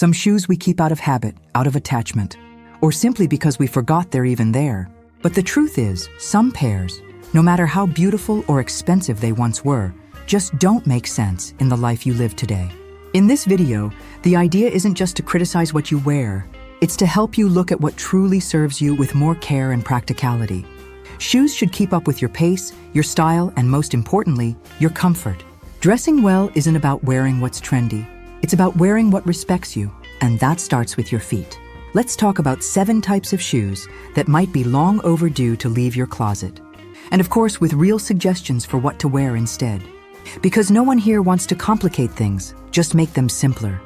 Some shoes we keep out of habit, out of attachment, or simply because we forgot they're even there. But the truth is, some pairs, no matter how beautiful or expensive they once were, just don't make sense in the life you live today. In this video, the idea isn't just to criticize what you wear, it's to help you look at what truly serves you with more care and practicality. Shoes should keep up with your pace, your style, and most importantly, your comfort. Dressing well isn't about wearing what's trendy. It's about wearing what respects you, and that starts with your feet. Let's talk about 7 types of shoes that might be long overdue to leave your closet. And of course, with real suggestions for what to wear instead. Because no one here wants to complicate things, just make them simpler.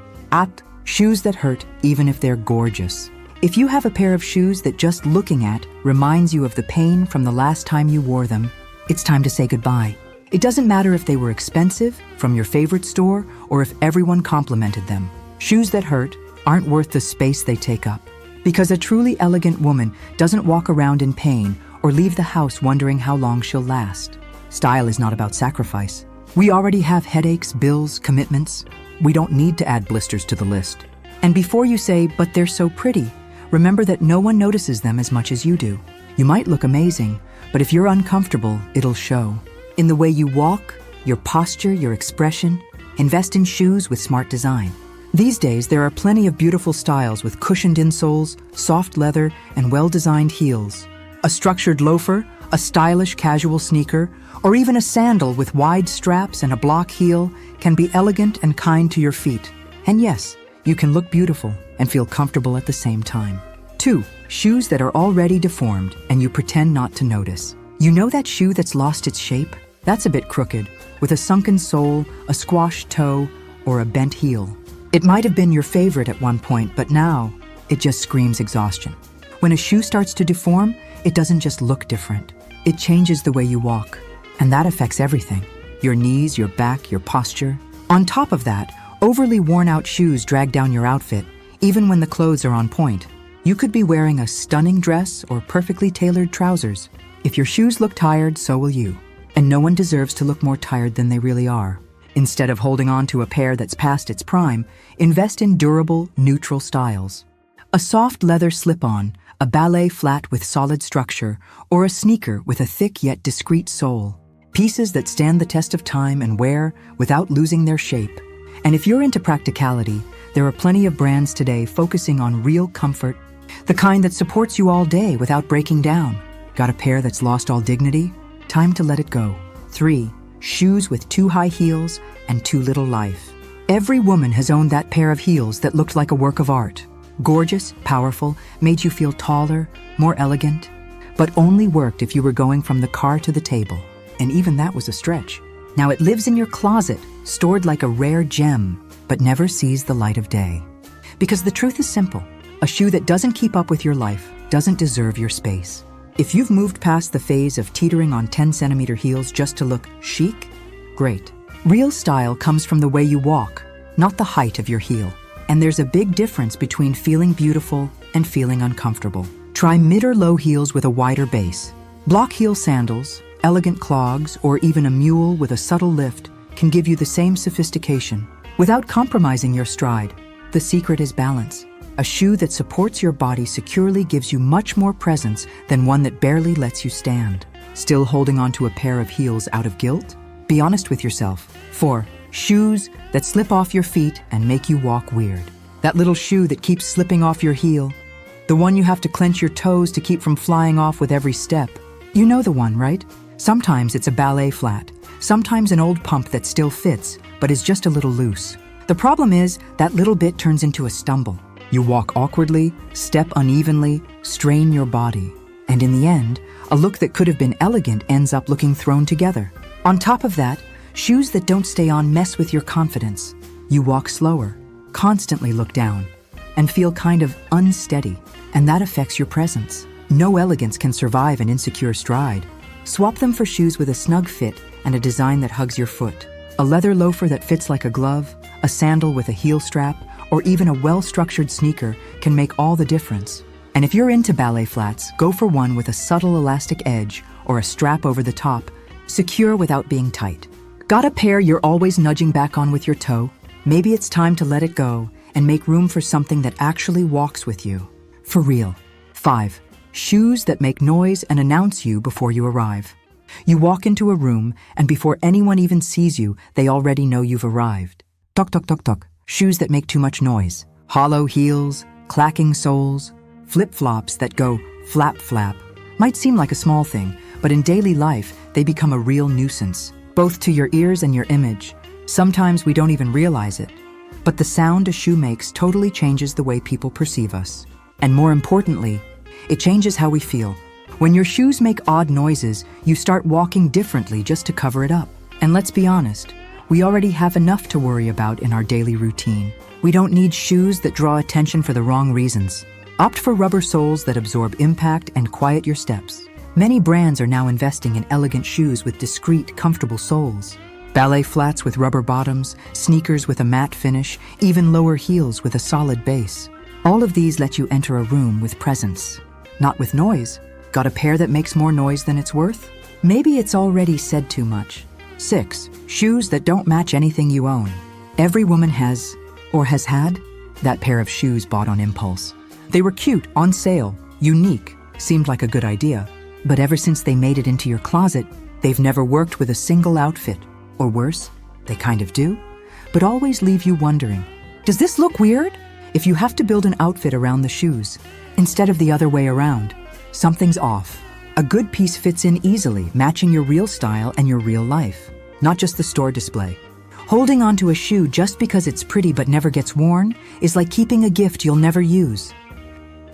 Shoes that hurt even if they're gorgeous. If you have a pair of shoes that just looking at reminds you of the pain from the last time you wore them, it's time to say goodbye. It doesn't matter if they were expensive, from your favorite store, or if everyone complimented them. Shoes that hurt aren't worth the space they take up. Because a truly elegant woman doesn't walk around in pain or leave the house wondering how long she'll last. Style is not about sacrifice. We already have headaches, bills, commitments. We don't need to add blisters to the list. And before you say, but they're so pretty, remember that no one notices them as much as you do. You might look amazing, but if you're uncomfortable, it'll show. In the way you walk, your posture, your expression. Invest in shoes with smart design. These days, there are plenty of beautiful styles with cushioned insoles, soft leather, and well-designed heels. A structured loafer, a stylish casual sneaker, or even a sandal with wide straps and a block heel can be elegant and kind to your feet. And yes, you can look beautiful and feel comfortable at the same time. 2. Shoes that are already deformed and you pretend not to notice. You know that shoe that's lost its shape? That's a bit crooked, with a sunken sole, a squashed toe, or a bent heel. It might have been your favorite at one point, but now it just screams exhaustion. When a shoe starts to deform, it doesn't just look different. It changes the way you walk, and that affects everything. Your knees, your back, your posture. On top of that, overly worn-out shoes drag down your outfit, even when the clothes are on point. You could be wearing a stunning dress or perfectly tailored trousers. If your shoes look tired, so will you. And no one deserves to look more tired than they really are. Instead of holding on to a pair that's past its prime, invest in durable, neutral styles. A soft leather slip-on, a ballet flat with solid structure, or a sneaker with a thick yet discreet sole. Pieces that stand the test of time and wear without losing their shape. And if you're into practicality, there are plenty of brands today focusing on real comfort, the kind that supports you all day without breaking down. Got a pair that's lost all dignity? Time to let it go. 3. Shoes with too high heels and too little life. Every woman has owned that pair of heels that looked like a work of art. Gorgeous, powerful, made you feel taller, more elegant, but only worked if you were going from the car to the table. And even that was a stretch. Now it lives in your closet, stored like a rare gem, but never sees the light of day. Because the truth is simple. A shoe that doesn't keep up with your life doesn't deserve your space. If you've moved past the phase of teetering on 10-centimeter heels just to look chic, great. Real style comes from the way you walk, not the height of your heel. And there's a big difference between feeling beautiful and feeling uncomfortable. Try mid or low heels with a wider base. Block heel sandals, elegant clogs, or even a mule with a subtle lift can give you the same sophistication without compromising your stride. The secret is balance. A shoe that supports your body securely gives you much more presence than one that barely lets you stand. Still holding onto a pair of heels out of guilt? Be honest with yourself. 4. Shoes that slip off your feet and make you walk weird. That little shoe that keeps slipping off your heel. The one you have to clench your toes to keep from flying off with every step. You know the one, right? Sometimes it's a ballet flat. Sometimes an old pump that still fits, but is just a little loose. The problem is that little bit turns into a stumble. You walk awkwardly, step unevenly, strain your body. And in the end, a look that could have been elegant ends up looking thrown together. On top of that, shoes that don't stay on mess with your confidence. You walk slower, constantly look down, and feel kind of unsteady, and that affects your presence. No elegance can survive an insecure stride. Swap them for shoes with a snug fit and a design that hugs your foot. A leather loafer that fits like a glove, a sandal with a heel strap, or even a well-structured sneaker can make all the difference. And if you're into ballet flats, go for one with a subtle elastic edge or a strap over the top, secure without being tight. Got a pair you're always nudging back on with your toe? Maybe it's time to let it go and make room for something that actually walks with you. For real. 5. Shoes that make noise and announce you before you arrive. You walk into a room, and before anyone even sees you, they already know you've arrived. Tok tok tok tok. Shoes that make too much noise. Hollow heels, clacking soles, flip-flops that go flap flap. Might seem like a small thing, but in daily life, they become a real nuisance, both to your ears and your image. Sometimes we don't even realize it. But the sound a shoe makes totally changes the way people perceive us. And more importantly, it changes how we feel. When your shoes make odd noises, you start walking differently just to cover it up. And let's be honest, we already have enough to worry about in our daily routine. We don't need shoes that draw attention for the wrong reasons. Opt for rubber soles that absorb impact and quiet your steps. Many brands are now investing in elegant shoes with discreet, comfortable soles. Ballet flats with rubber bottoms, sneakers with a matte finish, even lower heels with a solid base. All of these let you enter a room with presence, not with noise. Got a pair that makes more noise than it's worth? Maybe it's already said too much. 6. Shoes that don't match anything you own. Every woman has, or has had, that pair of shoes bought on impulse. They were cute, on sale, unique, seemed like a good idea. But ever since they made it into your closet, they've never worked with a single outfit. Or worse, they kind of do, but always leave you wondering, does this look weird? If you have to build an outfit around the shoes, instead of the other way around, something's off. A good piece fits in easily, matching your real style and your real life, not just the store display. Holding onto a shoe just because it's pretty but never gets worn is like keeping a gift you'll never use.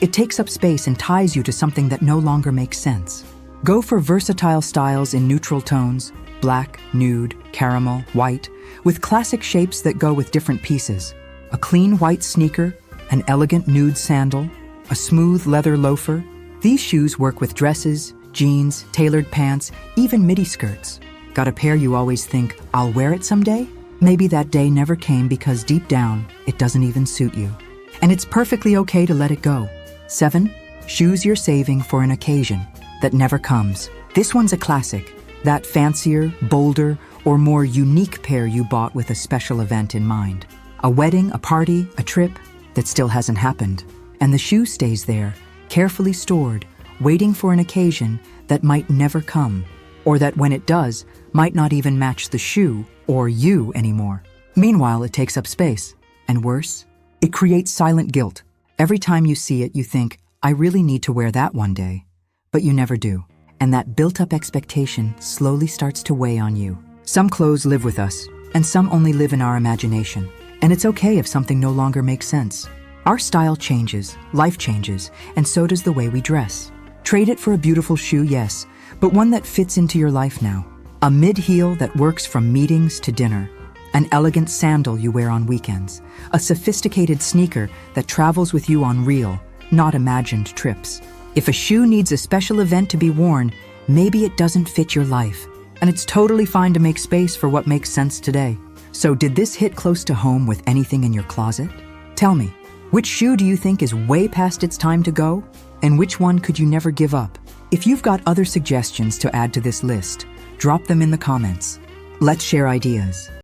It takes up space and ties you to something that no longer makes sense. Go for versatile styles in neutral tones, black, nude, caramel, white, with classic shapes that go with different pieces. A clean white sneaker, an elegant nude sandal, a smooth leather loafer. These shoes work with dresses, jeans, tailored pants, even midi skirts. Got a pair you always think, I'll wear it someday? Maybe that day never came because deep down, it doesn't even suit you. And it's perfectly okay to let it go. 7. Shoes you're saving for an occasion that never comes. This one's a classic. That fancier, bolder, or more unique pair you bought with a special event in mind. A wedding, a party, a trip that still hasn't happened. And the shoe stays there, carefully stored, waiting for an occasion that might never come, or that when it does, might not even match the shoe or you anymore. Meanwhile, it takes up space. And worse, it creates silent guilt. Every time you see it, you think, I really need to wear that one day. But you never do. And that built-up expectation slowly starts to weigh on you. Some clothes live with us, and some only live in our imagination. And it's okay if something no longer makes sense. Our style changes, life changes, and so does the way we dress. Trade it for a beautiful shoe, yes, but one that fits into your life now. A mid-heel that works from meetings to dinner. An elegant sandal you wear on weekends. A sophisticated sneaker that travels with you on real, not imagined trips. If a shoe needs a special event to be worn, maybe it doesn't fit your life. And it's totally fine to make space for what makes sense today. So did this hit close to home with anything in your closet? Tell me, which shoe do you think is way past its time to go? And which one could you never give up? If you've got other suggestions to add to this list, drop them in the comments. Let's share ideas.